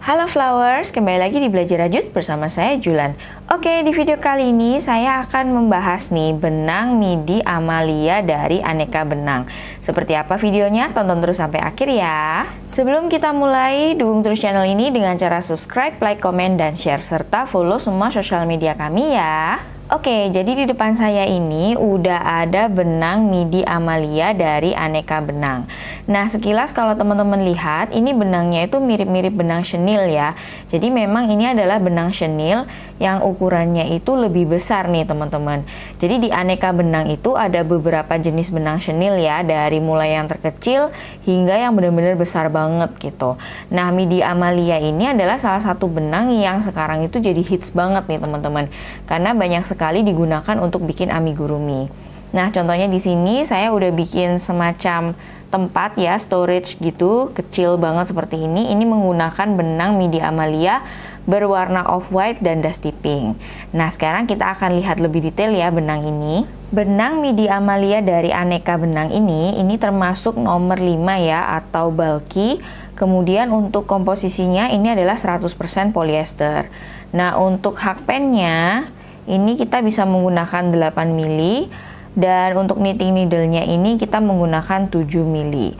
Halo Flowers, kembali lagi di Belajar Rajut bersama saya Julan. Oke, di video kali ini saya akan membahas nih benang midi Amalia dari Aneka Benang. Seperti apa videonya? Tonton terus sampai akhir ya. Sebelum kita mulai, dukung terus channel ini dengan cara subscribe, like, komen, dan share, serta follow semua sosial media kami ya. Oke, jadi di depan saya ini udah ada benang midi Amalia dari Aneka Benang. Nah, sekilas kalau teman-teman lihat, ini benangnya itu mirip-mirip benang chenille ya. Jadi memang ini adalah benang chenille yang ukurannya itu lebih besar nih teman-teman. Jadi di Aneka Benang itu ada beberapa jenis benang chenille ya, dari mulai yang terkecil hingga yang benar-benar besar banget gitu. Nah, midi Amalia ini adalah salah satu benang yang sekarang itu jadi hits banget nih teman-teman. Karena banyak sekali digunakan untuk bikin amigurumi. Nah, contohnya di sini saya udah bikin semacam tempat ya, storage gitu, kecil banget seperti ini. Ini menggunakan benang midi Amalia berwarna off-white dan dusty pink. Nah, sekarang kita akan lihat lebih detail ya benang ini. Benang midi Amalia dari Aneka Benang ini termasuk nomor 5 ya, atau bulky. Kemudian untuk komposisinya ini adalah 100% polyester. Nah, untuk hakpennya ini kita bisa menggunakan 8 mili, dan untuk knitting needle-nya ini kita menggunakan 7 mili.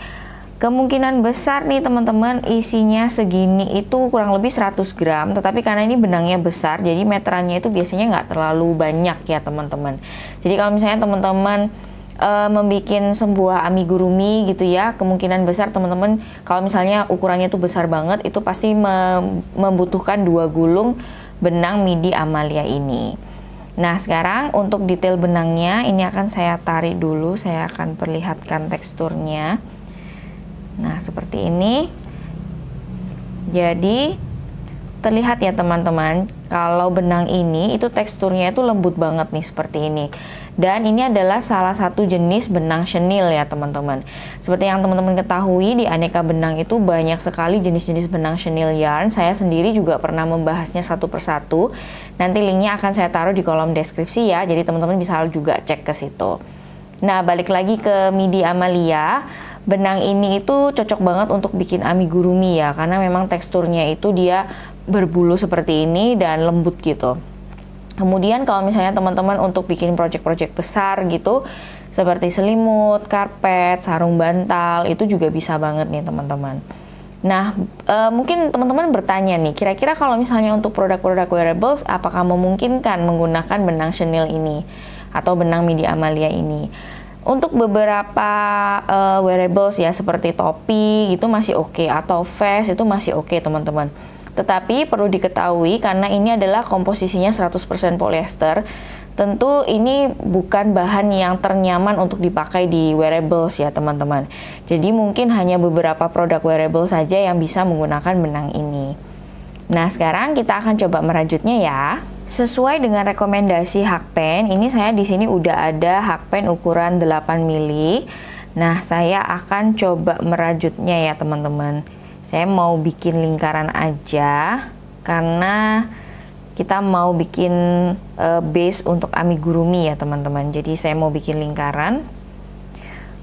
Kemungkinan besar nih teman-teman isinya segini itu kurang lebih 100 gram, tetapi karena ini benangnya besar jadi meterannya itu biasanya nggak terlalu banyak ya teman-teman. Jadi kalau misalnya teman-teman membuat sebuah amigurumi gitu ya, kemungkinan besar teman-teman kalau misalnya ukurannya itu besar banget, itu pasti membutuhkan 2 gulung benang midi Amalia ini. Nah, sekarang untuk detail benangnya ini akan saya tarik dulu, saya akan perlihatkan teksturnya. Nah, seperti ini. Jadi terlihat ya teman-teman, kalau benang ini itu teksturnya itu lembut banget nih seperti ini. Dan ini adalah salah satu jenis benang chenille ya teman-teman. Seperti yang teman-teman ketahui, di Aneka Benang itu banyak sekali jenis-jenis benang chenille yarn. Saya sendiri juga pernah membahasnya satu persatu. Nanti linknya akan saya taruh di kolom deskripsi ya, jadi teman-teman bisa juga cek ke situ. Nah, balik lagi ke midi Amalia. Benang ini itu cocok banget untuk bikin amigurumi ya, karena memang teksturnya itu dia berbulu seperti ini dan lembut gitu. Kemudian kalau misalnya teman-teman untuk bikin project-project besar gitu, seperti selimut, karpet, sarung bantal, itu juga bisa banget nih teman-teman. Nah, mungkin teman-teman bertanya nih, kira-kira kalau misalnya untuk produk-produk wearables, apakah memungkinkan menggunakan benang chenille ini atau benang midi Amalia ini? Untuk beberapa wearables ya, seperti topi gitu masih oke, atau vest itu masih oke teman-teman. Tetapi perlu diketahui karena ini adalah komposisinya 100% polyester, tentu ini bukan bahan yang ternyaman untuk dipakai di wearables ya teman-teman. Jadi mungkin hanya beberapa produk wearable saja yang bisa menggunakan benang ini. Nah, sekarang kita akan coba merajutnya ya. Sesuai dengan rekomendasi hakpen, ini saya di sini udah ada hakpen ukuran 8 mili. Nah, saya akan coba merajutnya ya teman-teman. Saya mau bikin lingkaran aja karena kita mau bikin base untuk amigurumi ya teman-teman. Jadi saya mau bikin lingkaran.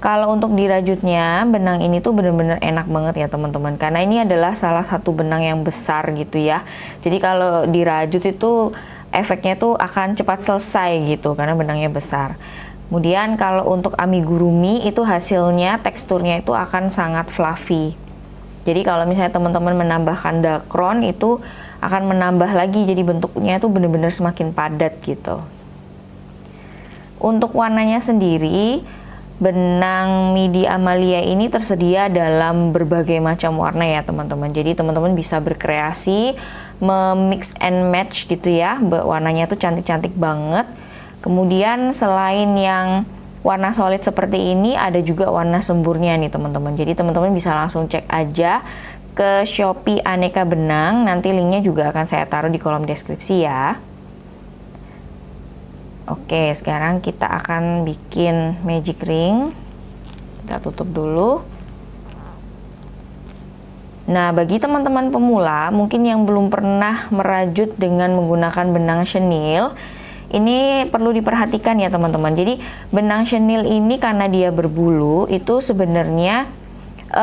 Kalau untuk dirajutnya, benang ini tuh bener-bener enak banget ya teman-teman, karena ini adalah salah satu benang yang besar gitu ya. Jadi kalau dirajut itu efeknya tuh akan cepat selesai gitu karena benangnya besar. Kemudian kalau untuk amigurumi itu hasilnya teksturnya itu akan sangat fluffy. Jadi kalau misalnya teman-teman menambahkan dakron itu akan menambah lagi, jadi bentuknya itu benar-benar semakin padat gitu. Untuk warnanya sendiri, benang midi Amalia ini tersedia dalam berbagai macam warna ya teman-teman. Jadi teman-teman bisa berkreasi, mix and match gitu ya. Warnanya tuh cantik-cantik banget. Kemudian selain yang warna solid seperti ini, ada juga warna semburnya nih teman-teman. Jadi teman-teman bisa langsung cek aja ke Shopee Aneka Benang. Nanti linknya juga akan saya taruh di kolom deskripsi ya. Oke, sekarang kita akan bikin magic ring. Kita tutup dulu. Nah, bagi teman-teman pemula mungkin yang belum pernah merajut dengan menggunakan benang chenille, ini perlu diperhatikan ya teman-teman. Jadi benang chenille ini karena dia berbulu itu sebenarnya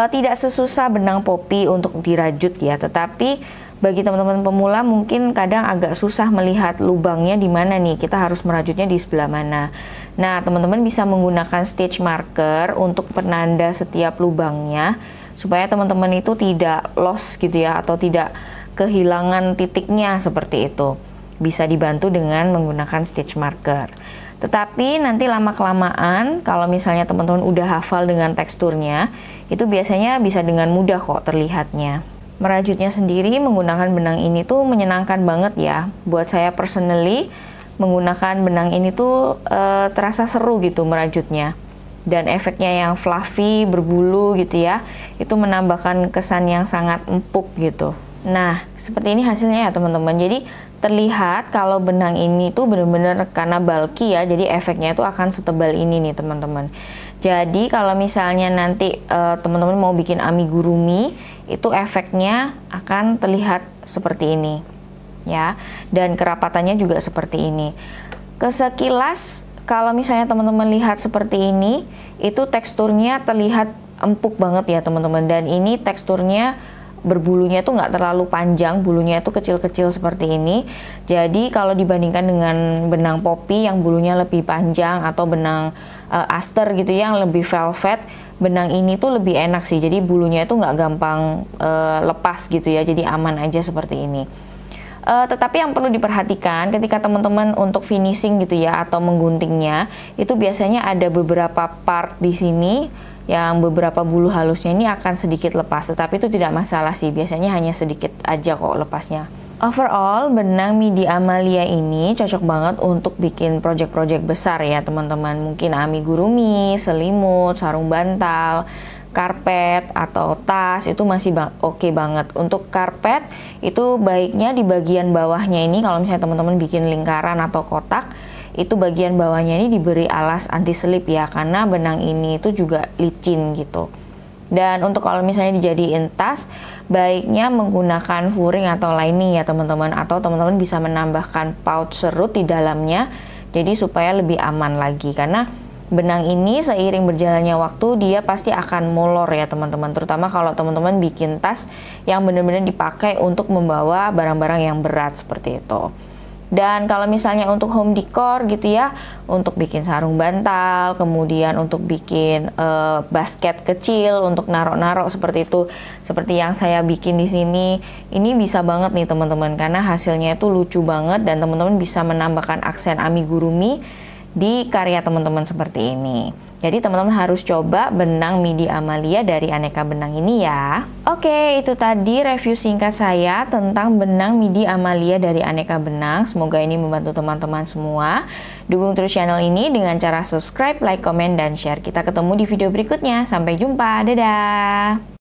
tidak sesusah benang popi untuk dirajut ya, tetapi bagi teman-teman pemula mungkin kadang agak susah melihat lubangnya di mana nih, kita harus merajutnya di sebelah mana. Nah, teman-teman bisa menggunakan stitch marker untuk penanda setiap lubangnya, supaya teman-teman itu tidak lost gitu ya, atau tidak kehilangan titiknya seperti itu. Bisa dibantu dengan menggunakan stitch marker. Tetapi nanti lama-kelamaan, kalau misalnya teman-teman udah hafal dengan teksturnya, itu biasanya bisa dengan mudah kok terlihatnya. Merajutnya sendiri menggunakan benang ini tuh menyenangkan banget ya. Buat saya personally, menggunakan benang ini tuh terasa seru gitu merajutnya. Dan efeknya yang fluffy, berbulu gitu ya, itu menambahkan kesan yang sangat empuk gitu. Nah, seperti ini hasilnya ya teman-teman. Jadi terlihat kalau benang ini tuh benar-benar karena bulky ya, jadi efeknya itu akan setebal ini nih teman-teman. Jadi kalau misalnya nanti teman-teman mau bikin amigurumi, itu efeknya akan terlihat seperti ini ya, dan kerapatannya juga seperti ini. Kesekilas kalau misalnya teman-teman lihat seperti ini, itu teksturnya terlihat empuk banget ya teman-teman, dan ini teksturnya berbulunya tuh nggak terlalu panjang, bulunya itu kecil-kecil seperti ini. Jadi kalau dibandingkan dengan benang poppy yang bulunya lebih panjang, atau benang aster gitu yang lebih velvet, benang ini tuh lebih enak sih. Jadi bulunya itu nggak gampang lepas gitu ya, jadi aman aja seperti ini. Tetapi yang perlu diperhatikan ketika teman-teman untuk finishing gitu ya, atau mengguntingnya, itu biasanya ada beberapa part di sini yang beberapa bulu halusnya ini akan sedikit lepas, tetapi itu tidak masalah sih, biasanya hanya sedikit aja kok lepasnya. Overall, benang midi Amalia ini cocok banget untuk bikin project-project besar ya teman-teman. Mungkin amigurumi, selimut, sarung bantal, karpet, atau tas, itu masih oke banget. Untuk karpet, itu baiknya di bagian bawahnya ini, kalau misalnya teman-teman bikin lingkaran atau kotak, itu bagian bawahnya ini diberi alas anti selip ya, karena benang ini itu juga licin gitu. Dan untuk kalau misalnya dijadiin tas, baiknya menggunakan furing atau lining ya teman-teman, atau teman-teman bisa menambahkan pouch serut di dalamnya, jadi supaya lebih aman lagi, karena benang ini seiring berjalannya waktu dia pasti akan molor ya teman-teman, terutama kalau teman-teman bikin tas yang benar-benar dipakai untuk membawa barang-barang yang berat seperti itu. Dan kalau misalnya untuk home decor gitu ya, untuk bikin sarung bantal, kemudian untuk bikin basket kecil untuk narok-narok seperti itu, seperti yang saya bikin di sini, ini bisa banget nih teman-teman, karena hasilnya itu lucu banget dan teman-teman bisa menambahkan aksen amigurumi di karya teman-teman seperti ini. Jadi teman-teman harus coba benang midi Amalia dari Aneka Benang ini ya. Oke, itu tadi review singkat saya tentang benang midi Amalia dari Aneka Benang. Semoga ini membantu teman-teman semua. Dukung terus channel ini dengan cara subscribe, like, komen, dan share. Kita ketemu di video berikutnya. Sampai jumpa, dadah!